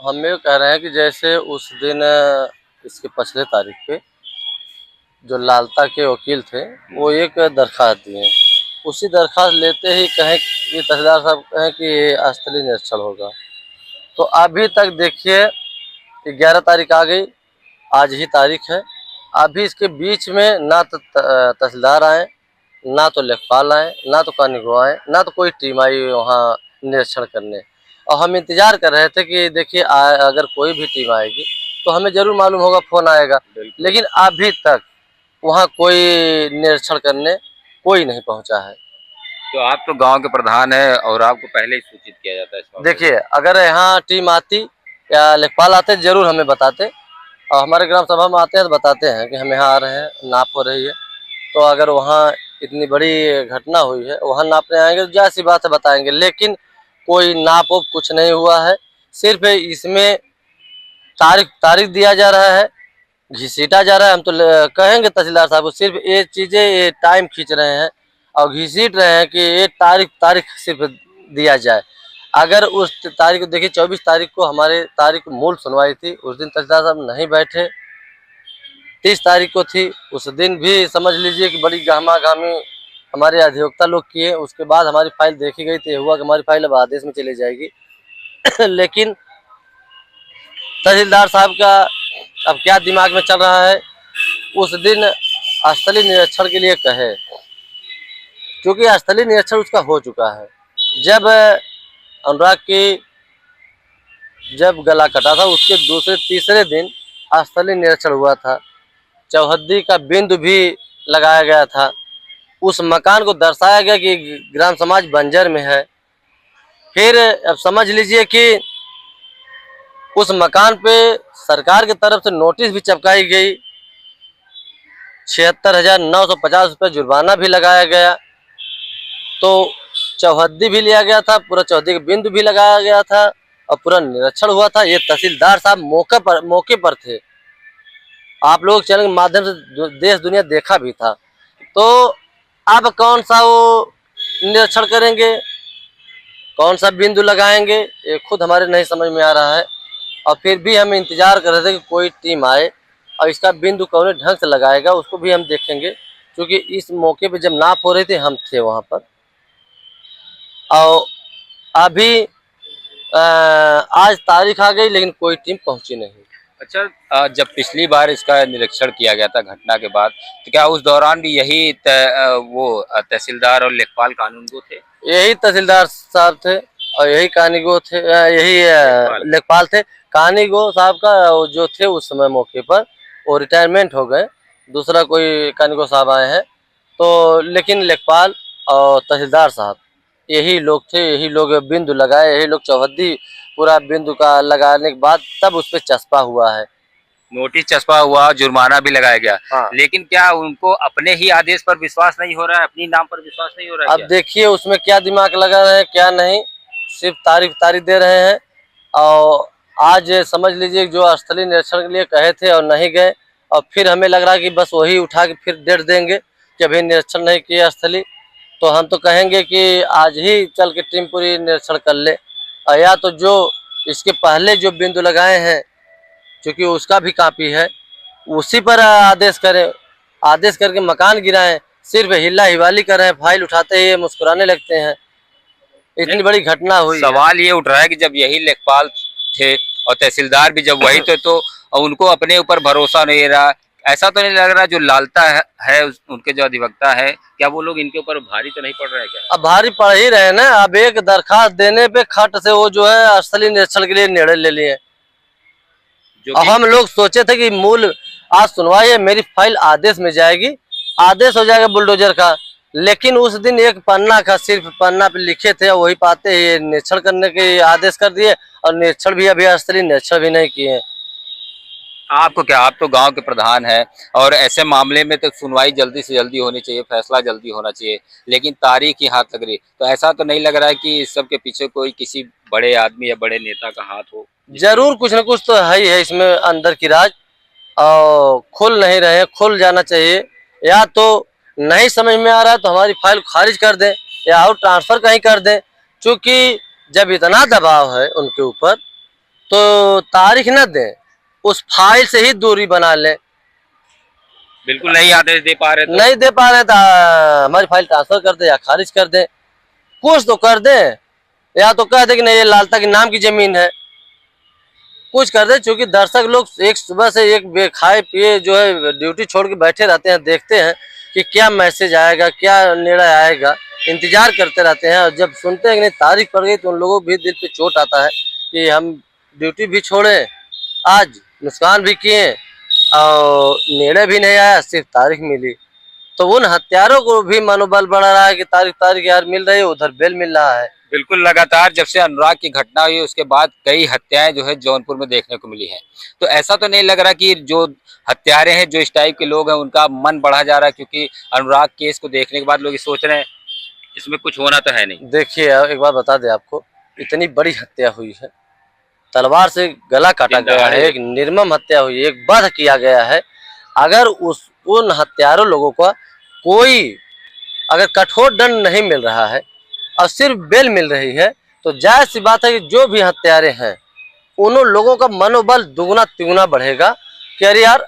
हम ये कह रहे हैं कि जैसे उस दिन इसके पिछले तारीख पे जो लालता के वकील थे वो एक दरखास्त दिए। उसी दरखास्त लेते ही कहें कि तहसीलदार साहब कहें कि ये स्थलीय निरीक्षण होगा। तो अभी तक देखिए 11 तारीख आ गई, आज ही तारीख है। अभी इसके बीच में ना तो तहसीलदार आए, ना तो लेखपाल आए, ना तो कानूनगो आए, ना तो कोई टीम आई वहाँ निरीक्षण करने। और हम इंतजार कर रहे थे कि देखिए अगर कोई भी टीम आएगी तो हमें जरूर मालूम होगा, फोन आएगा। लेकिन अभी तक वहाँ कोई निरीक्षण करने कोई नहीं पहुँचा है। तो आप तो गांव के प्रधान हैं और आपको पहले ही सूचित किया जाता है इस मामले में। देखिए अगर यहाँ टीम आती या लेखपाल आते जरूर हमें बताते, और हमारे ग्राम सभा में आते हैं तो बताते हैं कि हम यहाँ आ रहे हैं, नाप हो रही है। तो अगर वहाँ इतनी बड़ी घटना हुई है, वहाँ नापने आएंगे तो जाहिर सी बात है बताएंगे। लेकिन कोई नाप उप कुछ नहीं हुआ है, सिर्फ इसमें तारीख दिया जा रहा है, घिसीटा जा रहा है। हम तो कहेंगे तहसीलदार साहब को सिर्फ ये चीज़ें ये टाइम खींच रहे हैं और घिसीट रहे हैं कि ये तारीख सिर्फ दिया जाए। अगर उस तारीख को देखिए 24 तारीख को हमारे तारीख मूल सुनवाई थी, उस दिन तहसीलदार साहब नहीं बैठे। 30 तारीख को थी, उस दिन भी समझ लीजिए कि बड़ी गहमा-गहमी हमारे अधिवक्ता लोग किए। उसके बाद हमारी फाइल देखी गई तो ये हुआ कि हमारी फाइल अब आदेश में चली जाएगी। लेकिन तहसीलदार साहब का अब क्या दिमाग में चल रहा है, उस दिन स्थलीय निरीक्षण के लिए कहे, क्योंकि स्थलीय निरीक्षण उसका हो चुका है। जब अनुराग की जब गला कटा था उसके दूसरे तीसरे दिन स्थलीय निरीक्षण हुआ था। चौहद्दी का बिंदु भी लगाया गया था। उस मकान को दर्शाया गया कि ग्राम समाज बंजर में है। फिर अब समझ लीजिए कि उस मकान पे सरकार की तरफ से नोटिस भी चिपकाई गई, 76,950 रुपये जुर्माना भी लगाया गया। तो चौहद्दी भी लिया गया था, पूरा चौहद्दी का बिंदु भी लगाया गया था और पूरा निरीक्षण हुआ था। ये तहसीलदार साहब मौके पर थे। आप लोग चैनल के माध्यम से देश दुनिया देखा भी था। तो अब कौन सा वो निरीक्षण करेंगे, कौन सा बिंदु लगाएंगे, ये खुद हमारे नहीं समझ में आ रहा है। और फिर भी हम इंतजार कर रहे थे कि कोई टीम आए और इसका बिंदु कौन ढंग से लगाएगा, उसको भी हम देखेंगे। क्योंकि इस मौके पे जब नाप हो रही थी हम थे वहाँ पर। और अभी आज तारीख आ गई लेकिन कोई टीम पहुंची नहीं। अच्छा, जब पिछली बार इसका निरीक्षण किया गया था घटना के बाद, तो क्या उस दौरान भी यही तहसीलदार और लेखपाल कानूनगो थे? यही तहसीलदार साहब थे और यही कानूनगो थे, यही लेखपाल थे। कानूनगो साहब का जो थे उस समय मौके पर वो रिटायरमेंट हो गए, दूसरा कोई कानूनगो साहब आए हैं। तो लेकिन लेखपाल और तहसीलदार साहब यही लोग थे, यही लोग बिंदु लगाए, यही लोग चौहद्दी पूरा बिंदु का लगाने के बाद तब उस पर चस्पा हुआ है। नोटिस चस्पा हुआ, जुर्माना भी लगाया गया। हाँ। लेकिन क्या उनको अपने ही आदेश पर विश्वास नहीं हो रहा है, अपनी नाम पर विश्वास नहीं हो रहा है? अब देखिए उसमें क्या दिमाग लगा रहे हैं क्या नहीं, सिर्फ तारीख दे रहे हैं। और आज समझ लीजिए जो स्थलीय निरीक्षण के लिए कहे थे और नहीं गए, और फिर हमें लग रहा है कि बस वही उठा के फिर डेट देंगे कि अभी निरीक्षण नहीं किया स्थलीय। तो हम तो कहेंगे कि आज ही चल के टीम पूरी निरीक्षण कर ले, या तो जो इसके पहले जो बिंदु लगाए हैं क्योंकि उसका भी कापी है, उसी पर आदेश करें, आदेश करके मकान गिराएं। सिर्फ हिला हिवाली कर रहे हैं, फाइल उठाते ही मुस्कुराने लगते हैं। इतनी बड़ी घटना हुई। सवाल ये उठ रहा है कि जब यही लेखपाल थे और तहसीलदार भी जब वही थे, तो उनको अपने ऊपर भरोसा नहीं रहा। ऐसा तो नहीं लग रहा जो लालता है उनके जो अधिवक्ता है, क्या वो लोग इनके ऊपर भारी तो नहीं पड़ रहा है क्या? अब भारी पड़ ही रहे ना। अब एक दरखास्त देने पे खट से वो जो है स्थलीय निरीक्षण के लिए निर्णय ले लिए। अब हम लोग सोचे थे कि मूल आज सुनवाई है, मेरी फाइल आदेश में जाएगी, आदेश हो जाएगा बुलडोजर का। लेकिन उस दिन एक पन्ना का सिर्फ पन्ना पे लिखे थे, वही पाते ही निरीक्षण करने के आदेश कर दिए और निरीक्षण भी अभी स्थलीय निरीक्षण भी नहीं किए। आपको क्या, आप तो गांव के प्रधान हैं और ऐसे मामले में तो सुनवाई जल्दी से जल्दी होनी चाहिए, फैसला जल्दी होना चाहिए, लेकिन तारीख ही हाथ लग रही। तो ऐसा तो नहीं लग रहा है कि इस सब के पीछे कोई किसी बड़े आदमी या बड़े नेता का हाथ हो? जरूर कुछ न कुछ तो है ही है इसमें अंदर की राज, और खुल नहीं रहे, खुल जाना चाहिए। या तो नहीं समझ में आ रहा है तो हमारी फाइल खारिज कर दें या और ट्रांसफर कहीं कर दें। क्योंकि जब इतना दबाव है उनके ऊपर तो तारीख न दें, उस फाइल से ही दूरी बना लें। बिल्कुल नहीं आदेश दे पा रहे तो नहीं दे पा रहे तो हमारी फाइल ट्रांसफर कर दे या खारिज कर दे, कुछ तो कर दे, या तो कह दे कि नहीं ये लालता के नाम की जमीन है, कुछ कर दे। क्योंकि दर्शक लोग एक सुबह से एक खाए पिए जो है ड्यूटी छोड़ के बैठे रहते हैं, देखते हैं कि क्या मैसेज आएगा, क्या निर्णय आएगा, इंतजार करते रहते हैं। और जब सुनते हैं कि नहीं तारीख पड़ गई तो उन लोगों को भी दिल पे चोट आता है कि हम ड्यूटी भी छोड़े, आज नुकसान भी किए और निर्णय भी नहीं आया, सिर्फ तारीख मिली। तो उन हत्यारों को भी मनोबल बढ़ रहा है कि तारीख तारीख यार मिल रही है, उधर बेल मिल रहा है। बिल्कुल लगातार जब से अनुराग की घटना हुई उसके बाद कई हत्याएं जो है जौनपुर में देखने को मिली है। तो ऐसा तो नहीं लग रहा कि जो हत्यारे हैं, जो इस टाइप के लोग हैं, उनका मन बढ़ा जा रहा है? क्योंकि अनुराग केस को देखने के बाद लोग ये सोच रहे हैं इसमें कुछ होना तो है नहीं। देखिए एक बात बता दे आपको, इतनी बड़ी हत्या हुई है, तलवार से गला काटा गया है, एक निर्मम हत्या हुई है, एक वध किया गया है। अगर उन हत्यारों लोगों का कोई अगर कठोर दंड नहीं मिल रहा है और सिर्फ बेल मिल रही है, तो जायज सी बात है कि जो भी हत्यारे हैं उन लोगों का मनोबल दुगना तिगुना बढ़ेगा कि अरे यार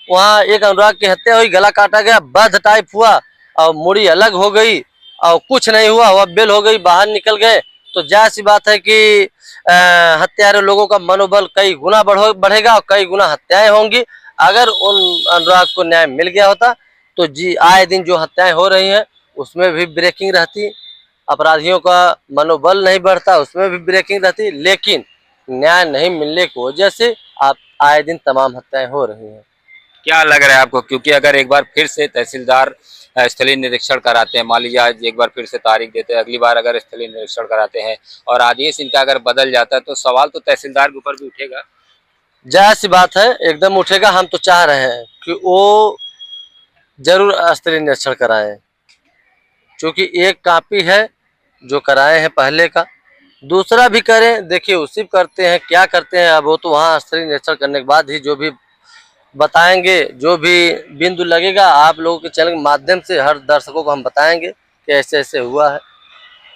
वहाँ एक अनुराग की हत्या हुई, गला काटा गया, वध टाइप हुआ और मुड़ी अलग हो गई और कुछ नहीं हुआ, वह बेल हो गई, बाहर निकल गए, तो जायज सी बात है कि हत्यारे लोगों का मनोबल कई गुना बढ़ेगा और कई गुना हत्याएं होंगी। अगर उन अनुराग को न्याय मिल गया होता तो जी आए दिन जो हत्याएं हो रही हैं उसमें भी ब्रेकिंग रहती, अपराधियों का मनोबल नहीं बढ़ता, उसमें भी ब्रेकिंग रहती। लेकिन न्याय नहीं मिलने की वजह से आप आए दिन तमाम हत्याएं हो रही हैं। क्या लग रहा है आपको? क्योंकि अगर एक बार फिर से तहसीलदार स्थलीय निरीक्षण कराते हैं, मान लीजिए आज एक बार फिर से तारीख देते हैं, अगली बार अगर स्थलीय निरीक्षण कराते हैं और आदेश इनका अगर बदल जाता है तो सवाल तो तहसीलदार के ऊपर भी उठेगा। जायज सी बात है, एकदम उठेगा। हम तो चाह रहे हैं कि वो जरूर स्थलीय निरीक्षण कराएं, क्योंकि एक कापी है जो कराए हैं पहले का, दूसरा भी करें। देखिए उसी करते हैं, क्या करते हैं अब वो तो वहाँ स्थलीय निरीक्षण करने के बाद ही जो भी बताएंगे, जो भी बिंदु लगेगा आप लोगों के चैनल के माध्यम से हर दर्शकों को हम बताएंगे कि ऐसे ऐसे हुआ है,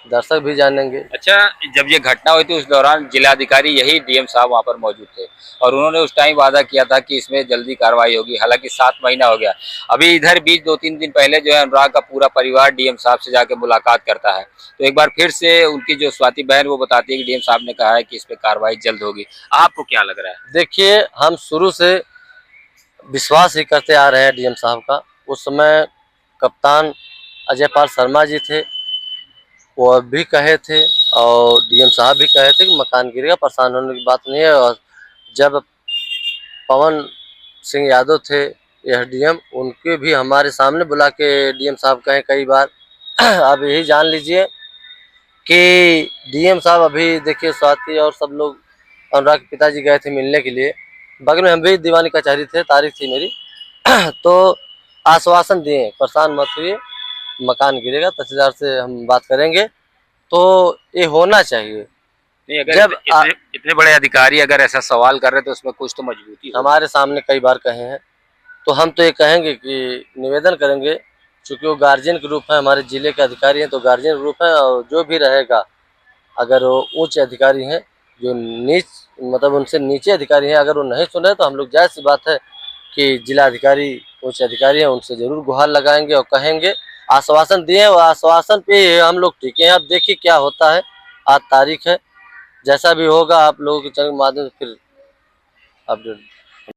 दर्शक भी जानेंगे। अच्छा, जब ये घटना हुई थी उस दौरान जिलाधिकारी यही डीएम साहब वहां पर मौजूद थे और उन्होंने उस टाइम वादा किया था कि इसमें जल्दी कार्रवाई होगी। हालांकि 7 महीना हो गया, अभी इधर बीच 2-3 दिन पहले जो है अनुराग का पूरा परिवार डीएम साहब से जाके मुलाकात करता है। तो एक बार फिर से उनकी जो स्वाति बहन वो बताती है कि डीएम साहब ने कहा है कि इस पर कार्रवाई जल्द होगी। आपको क्या लग रहा है? देखिए हम शुरू से विश्वास ही करते आ रहे हैं डीएम साहब का। उस समय कप्तान अजय पाल शर्मा जी थे, वो भी कहे थे और डीएम साहब भी कहे थे कि मकान गिरेगा, परेशान होने की बात नहीं है। और जब पवन सिंह यादव थे यह डीएम, उनके भी हमारे सामने बुला के डीएम साहब कहे कई बार अब यही जान लीजिए कि डीएम साहब अभी देखिए स्वाति और सब लोग अनुराग के पिताजी गए थे मिलने के लिए, बगल में हम भी दीवानी कचहरी थे, तारीख थी मेरी तो आश्वासन दिए परेशान मत हुई, मकान गिरेगा, तहसीलदार से हम बात करेंगे। तो ये होना चाहिए। नहीं, अगर जब इतने बड़े अधिकारी अगर ऐसा सवाल कर रहे हैं तो उसमें कुछ तो मजबूती होगी। हमारे सामने कई बार कहे हैं, तो हम तो ये कहेंगे कि निवेदन करेंगे, चूँकि वो गार्जियन के रूप है, हमारे जिले के अधिकारी हैं तो गार्जियन रूप है, और जो भी रहेगा अगर वो उच्च अधिकारी हैं, जो नीच मतलब उनसे नीचे अधिकारी हैं, अगर वो नहीं सुने तो हम लोग जायज़ सी बात है कि जिला अधिकारी उच्च अधिकारी हैं उनसे ज़रूर गुहार लगाएंगे और कहेंगे। आश्वासन दिए और आश्वासन पे ही हम लोग टिके हैं। अब देखिए क्या होता है, आज तारीख है, जैसा भी होगा आप लोगों के चैनल के माध्यम से फिर अपडेट